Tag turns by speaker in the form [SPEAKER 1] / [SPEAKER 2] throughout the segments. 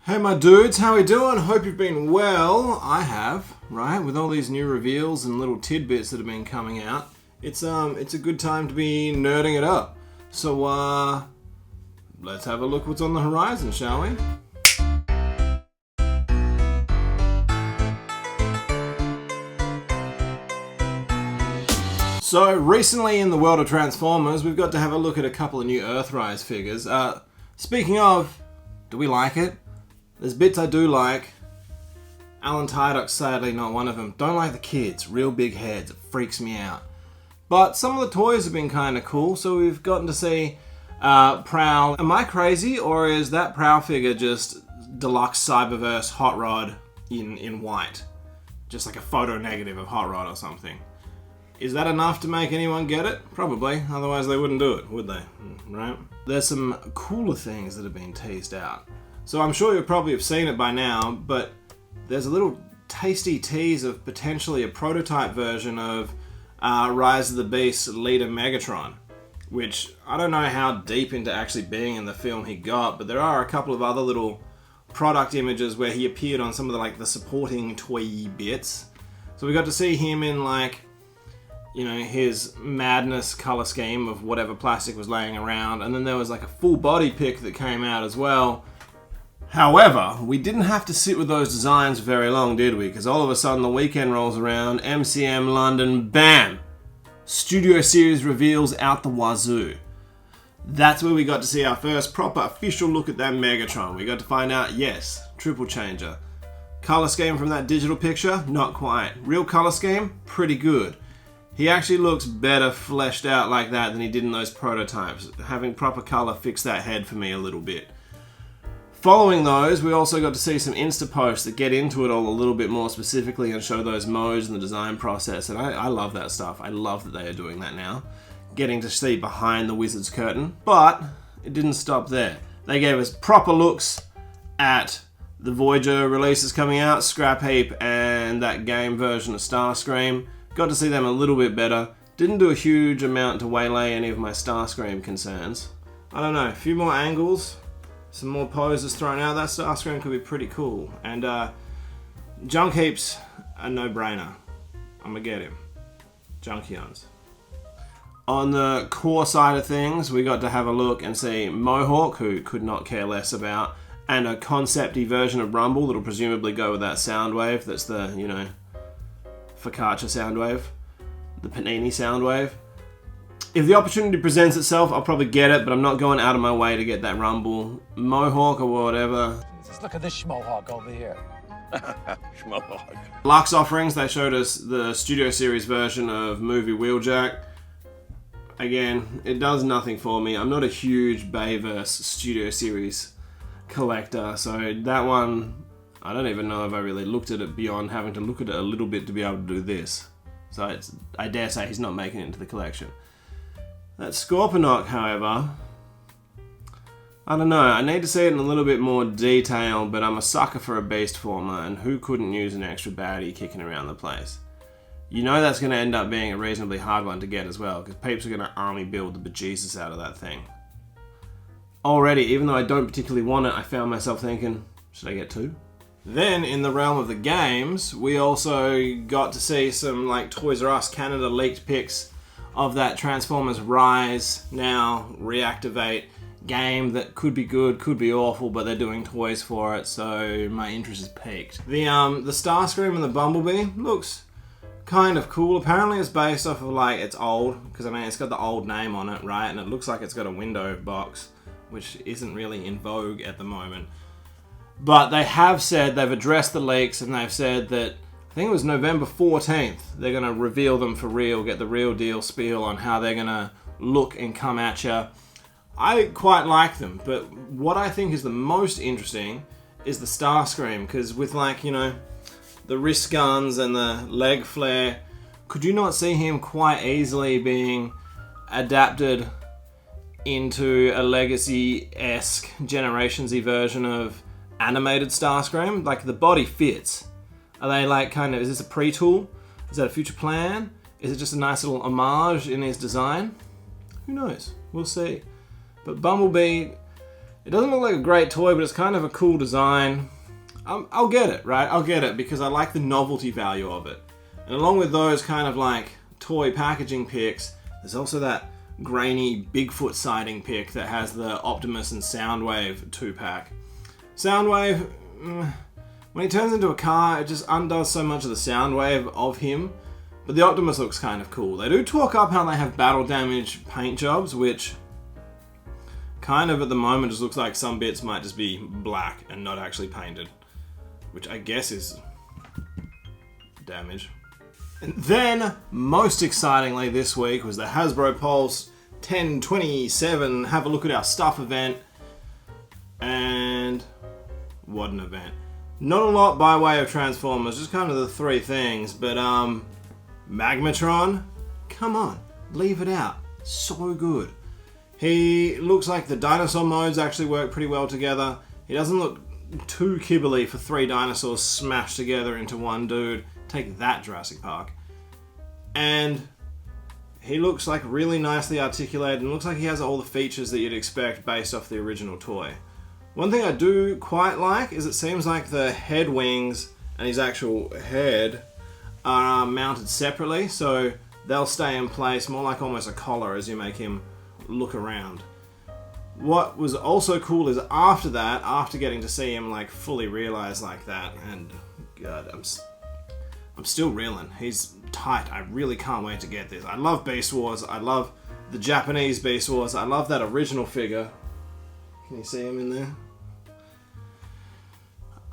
[SPEAKER 1] Hey my dudes, how we doing? Hope you've been well. I have, right? With all these new reveals and little tidbits that have been coming out. It's a good time to be nerding it up. So let's have a look what's on the horizon, shall we? So recently in the world of Transformers, we've got to have a look at a couple of new Earthrise figures. Speaking of, do we like it? There's bits I do like. Alan Tydock's sadly not one of them. Don't like the kids. Real big heads. It freaks me out. But some of the toys have been kind of cool. So we've gotten to see Prowl. Am I crazy, or is that Prowl figure just deluxe Cyberverse Hot Rod in white? Just like a photo negative of Hot Rod or something. Is that enough to make anyone get it? Probably. Otherwise they wouldn't do it, would they? Right? There's some cooler things that have been teased out. So I'm sure you probably have seen it by now, but there's a little tasty tease of potentially a prototype version of Rise of the Beast leader Megatron, which I don't know how deep into actually being in the film he got, but there are a couple of other little product images where he appeared on some of the supporting toy bits. So we got to see him in his madness color scheme of whatever plastic was laying around, and then there was a full body pic that came out as well. However, we didn't have to sit with those designs very long, did we? Because all of a sudden the weekend rolls around, MCM London, bam! Studio Series reveals out the wazoo. That's where we got to see our first proper official look at that Megatron. We got to find out, yes, triple changer. Color scheme from that digital picture? Not quite. Real color scheme? Pretty good. He actually looks better fleshed out like that than he did in those prototypes. Having proper color fixed that head for me a little bit. Following those, we also got to see some Insta posts that get into it all a little bit more specifically and show those modes and the design process, and I love that stuff. I love that they are doing that now. Getting to see behind the wizard's curtain, but it didn't stop there. They gave us proper looks at the Voyager releases coming out, Scrap Heap and that game version of Starscream. Got to see them a little bit better. Didn't do a huge amount to waylay any of my Starscream concerns. I don't know, a few more angles. Some more poses thrown out. That Starscream could be pretty cool. And Junk Heap's a no-brainer. I'm gonna get him. Junkions. On the core side of things, we got to have a look and see Mohawk, who could not care less about, and a concept-y version of Rumble that'll presumably go with that sound wave. That's the, Focaccia sound wave. The Panini sound wave. If the opportunity presents itself, I'll probably get it, but I'm not going out of my way to get that Rumble Mohawk or whatever.
[SPEAKER 2] Just look at this schmohawk over here.
[SPEAKER 3] Schmohawk.
[SPEAKER 1] Lux offerings, they showed us the Studio Series version of Movie Wheeljack. Again, it does nothing for me. I'm not a huge Bayverse Studio Series collector, so that one, I don't even know if I really looked at it beyond having to look at it a little bit to be able to do this. So I dare say he's not making it into the collection. That Scorponok, however, I don't know, I need to see it in a little bit more detail, but I'm a sucker for a beast former, and who couldn't use an extra baddie kicking around the place? You know that's going to end up being a reasonably hard one to get as well, because peeps are going to army build the bejesus out of that thing. Already, even though I don't particularly want it, I found myself thinking, should I get two? Then, in the realm of the games, we also got to see some Toys R Us Canada leaked pics of that Transformers Rise, now Reactivate game that could be good, could be awful, but they're doing toys for it, so my interest is piqued. The Starscream and the Bumblebee looks kind of cool. Apparently it's based off of it's old, because it's got the old name on it, right? And it looks like it's got a window box, which isn't really in vogue at the moment. But they have said, they've addressed the leaks, and they've said that I think it was November 14th, they're going to reveal them for real, get the real deal spiel on how they're going to look and come at you. I quite like them, but what I think is the most interesting is the Starscream, because with the wrist guns and the leg flare, could you not see him quite easily being adapted into a Legacy-esque, Generations-y version of animated Starscream? The body fits. Are they is this a pre-tool? Is that a future plan? Is it just a nice little homage in his design? Who knows? We'll see. But Bumblebee, It doesn't look like a great toy, but it's kind of a cool design. I'll get it, right? I'll get it because I like the novelty value of it. And along with those kind of like toy packaging picks, there's also that grainy Bigfoot sighting pick that has the Optimus and Soundwave 2-pack. Soundwave, when he turns into a car, it just undoes so much of the Soundwave of him. But the Optimus looks kind of cool. They do talk up how they have battle damage paint jobs, which kind of at the moment just looks like some bits might just be black and not actually painted. Which I guess is damage. And then, most excitingly this week was the Hasbro Pulse 1027 Have a Look at Our Stuff event. And what an event. Not a lot by way of Transformers, just kind of the three things, but Magmatron, come on, leave it out. So good. He looks like the dinosaur modes actually work pretty well together. He doesn't look too kibbly for three dinosaurs smashed together into one dude. Take that, Jurassic Park. And he looks like really nicely articulated and looks like he has all the features that you'd expect based off the original toy. One thing I do quite like is it seems like the head wings and his actual head are mounted separately, so they'll stay in place more like almost a collar as you make him look around. What was also cool is after that, after getting to see him like fully realized like that, and God, I'm still reeling. He's tight. I really can't wait to get this. I love Beast Wars. I love the Japanese Beast Wars. I love that original figure. Can you see him in there?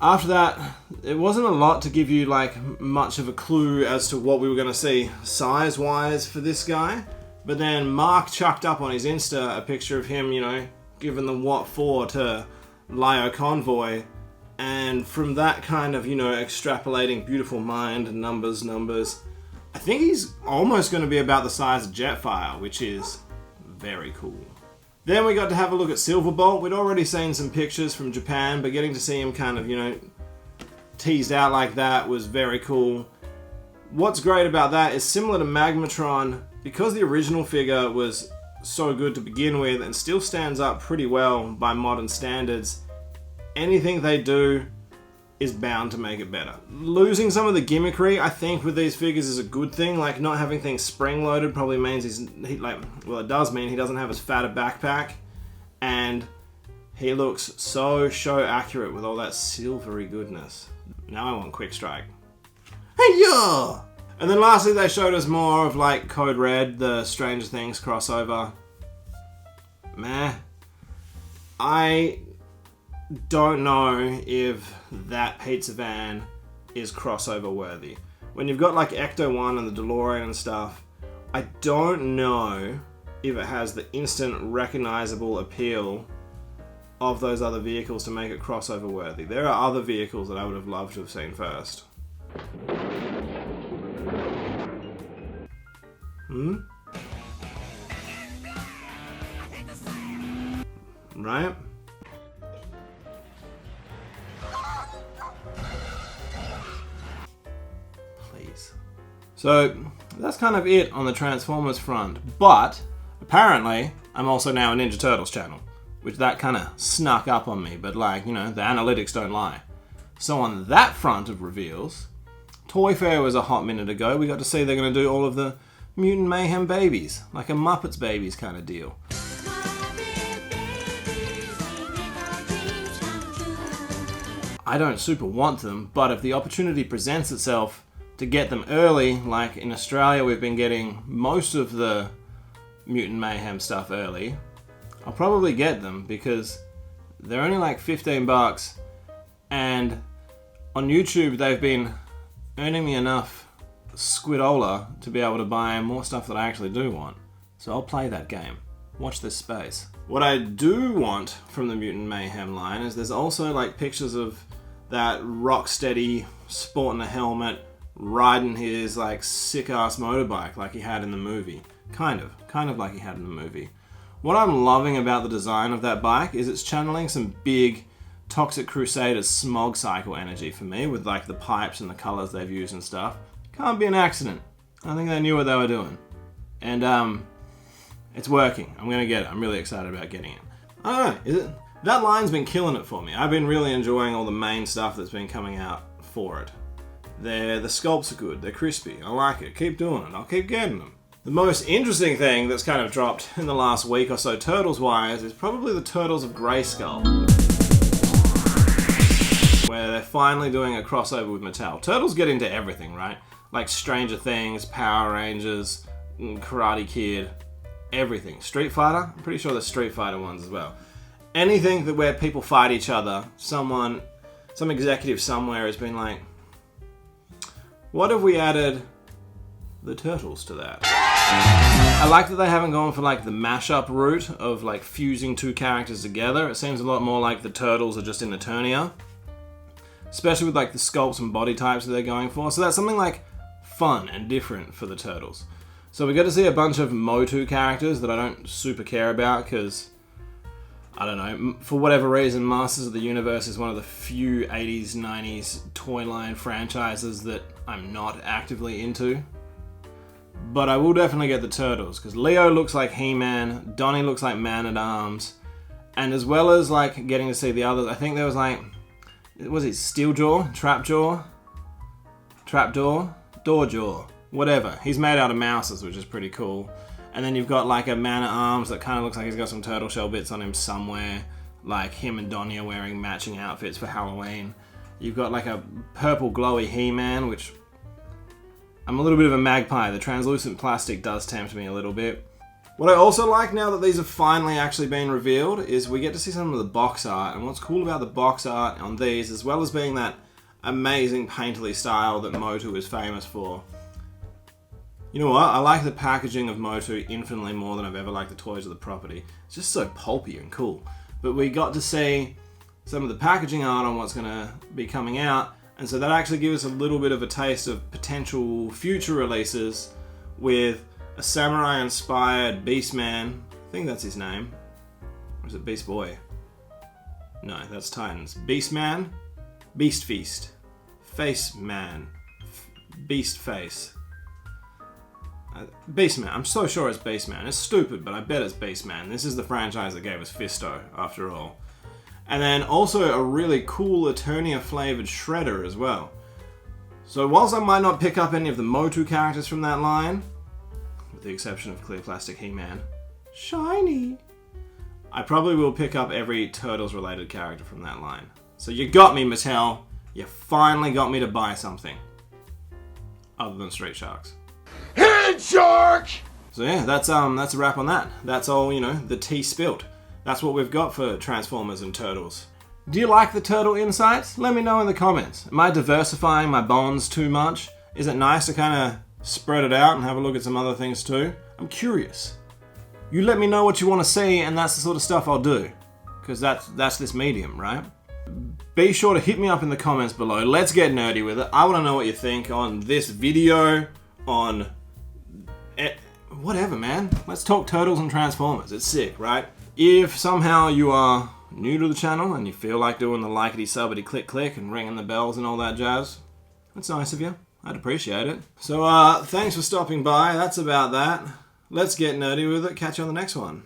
[SPEAKER 1] After that, it wasn't a lot to give you like much of a clue as to what we were going to see size-wise for this guy. But then Mark chucked up on his Insta a picture of him, you know, giving the what for to Lio Convoy. And from that kind of, you know, extrapolating beautiful mind, numbers, I think he's almost going to be about the size of Jetfire, which is very cool. Then we got to have a look at Silverbolt. We'd already seen some pictures from Japan, but getting to see him kind of, you know, teased out like that was very cool. What's great about that is similar to Magmatron, because the original figure was so good to begin with and still stands up pretty well by modern standards, anything they do is bound to make it better. Losing some of the gimmickry, I think, with these figures is a good thing. Like, not having things spring-loaded probably means it does mean he doesn't have as fat a backpack, and he looks so show accurate with all that silvery goodness. Now I want Quick Strike. Hey ya! And then lastly, they showed us more of like Code Red, the Stranger Things crossover. Meh. I don't know if that pizza van is crossover worthy. When you've got like Ecto 1 and the DeLorean and stuff, I don't know if it has the instant recognizable appeal of those other vehicles to make it crossover worthy. There are other vehicles that I would have loved to have seen first. Right? Please. So, that's kind of it on the Transformers front, but apparently I'm also now a Ninja Turtles channel, which that kind of snuck up on me, but like, you know, the analytics don't lie. So on that front of reveals, Toy Fair was a hot minute ago. We got to see they're going to do all of the Mutant Mayhem babies, like a Muppets babies kind of deal. I don't super want them, but if the opportunity presents itself to get them early, like in Australia we've been getting most of the Mutant Mayhem stuff early, I'll probably get them because they're only like $15, and on YouTube they've been earning me enough squidola to be able to buy more stuff that I actually do want. So I'll play that game. Watch this space. What I do want from the Mutant Mayhem line is there's also like pictures of that Rocksteady sporting a helmet, riding his like sick ass motorbike like he had in the movie. Kind of like he had in the movie. What I'm loving about the design of that bike is it's channeling some big Toxic Crusaders smog cycle energy for me with like the pipes and the colors they've used and stuff. Can't be an accident. I think they knew what they were doing. And it's working. I'm gonna get it. I'm really excited about getting it. I don't know, That line's been killing it for me. I've been really enjoying all the main stuff that's been coming out for it. The sculpts are good, they're crispy, I like it, keep doing it, I'll keep getting them. The most interesting thing that's kind of dropped in the last week or so, Turtles-wise, is probably the Turtles of Grayskull. Where they're finally doing a crossover with Mattel. Turtles get into everything, right? Like Stranger Things, Power Rangers, Karate Kid, everything. Street Fighter? I'm pretty sure there's Street Fighter ones as well. Anything that where people fight each other, some executive somewhere has been like, what if we added the Turtles to that? I like that they haven't gone for like the mashup route of like fusing two characters together. It seems a lot more like the Turtles are just in Eternia. Especially with like the sculpts and body types that they're going for. So that's something like fun and different for the Turtles. So we get to see a bunch of Motu characters that I don't super care about because, I don't know, for whatever reason, Masters of the Universe is one of the few 80s, 90s toy line franchises that I'm not actively into. But I will definitely get the Turtles, because Leo looks like He-Man, Donnie looks like Man-at-Arms, and as well as like getting to see the others, I think there was like, was it Steeljaw? Trapjaw? Trapdoor? Doorjaw? Whatever. He's made out of mouses, which is pretty cool. And then you've got like a Man-at-Arms that kind of looks like he's got some turtle shell bits on him somewhere. Like him and Donnie are wearing matching outfits for Halloween. You've got like a purple glowy He-Man, which I'm a little bit of a magpie. The translucent plastic does tempt me a little bit. What I also like now that these have finally actually been revealed is we get to see some of the box art. And what's cool about the box art on these, as well as being that amazing painterly style that Motu is famous for. You know what? I like the packaging of Motu infinitely more than I've ever liked the toys of the property. It's just so pulpy and cool. But we got to see some of the packaging art on what's going to be coming out. And so that actually gives us a little bit of a taste of potential future releases with a samurai-inspired Beastman. I think that's his name. Or is it Beast Boy? No, that's Titans. Beastman, Beast Feast, Face Man, Beast Face. Beastman. I'm so sure it's Beastman. It's stupid, but I bet it's Beastman. This is the franchise that gave us Fisto, after all. And then also a really cool Eternia flavored Shredder as well. So whilst I might not pick up any of the Motu characters from that line, with the exception of Clear Plastic He-Man, shiny, I probably will pick up every Turtles related character from that line. So you got me, Mattel. You finally got me to buy something. Other than Street Sharks.
[SPEAKER 3] Head shark!
[SPEAKER 1] So yeah, that's a wrap on that. That's all, you know, the tea spilt. That's what we've got for Transformers and Turtles. Do you like the Turtle insights? Let me know in the comments. Am I diversifying my bonds too much? Is it nice to kind of spread it out and have a look at some other things too? I'm curious. You let me know what you want to see, and that's the sort of stuff I'll do. Because that's this medium, right? Be sure to hit me up in the comments below. Let's get nerdy with it. I want to know what you think on this video, on whatever, man. Let's talk Turtles and Transformers. It's sick, right? If somehow you are new to the channel and you feel like doing the likety-subbity click-click and ringing the bells and all that jazz, that's nice of you. I'd appreciate it. So, thanks for stopping by. That's about that. Let's get nerdy with it. Catch you on the next one.